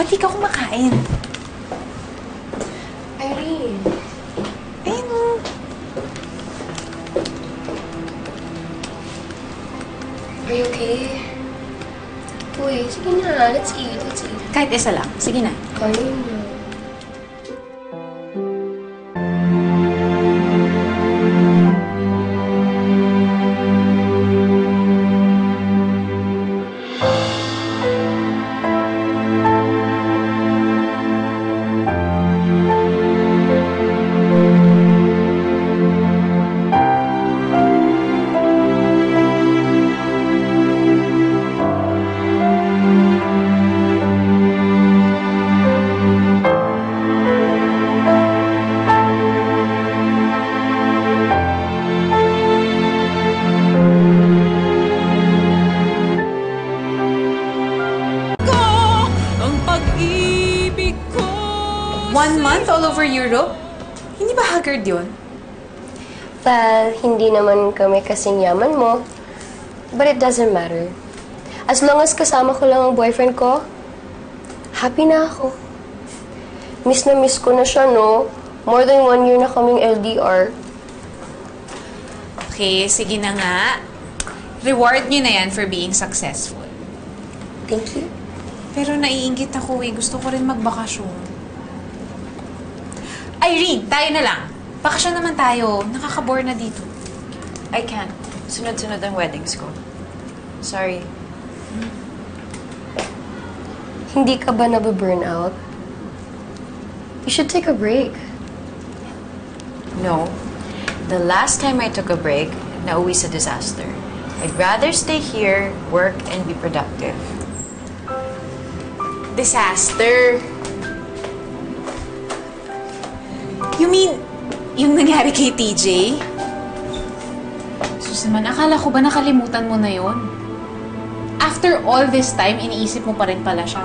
Ba't di ka kumakain? Irene. Ayun. Are you okay? Uy, sige na. Let's eat. Let's eat. Kahit isa lang. Sige na. Kain na. All over Europe? Hindi ba haggard yun? Well, hindi naman kami kasing yaman mo. But it doesn't matter. As long as kasama ko lang ang boyfriend ko, happy na ako. Miss na miss ko na siya, no? More than 1 year na kaming LDR. Okay, sige na nga. Reward niyo na yan for being successful. Thank you. Pero naiinggit ako eh. Gusto ko rin magbakasyon. Irene, tayo na lang. Bakasyon naman tayo. Nakaka-bore na dito. I can't. Sunod-sunod ang weddings ko. Sorry. Hindi ka ba nababurn out? You should take a break. No. The last time I took a break, nauwi sa disaster. I'd rather stay here, work, and be productive. Disaster? You mean, yung nangyari kay TJ? Sus naman, akala ko ba nakalimutan mo na yon? After all this time, iniisip mo pa rin pala siya.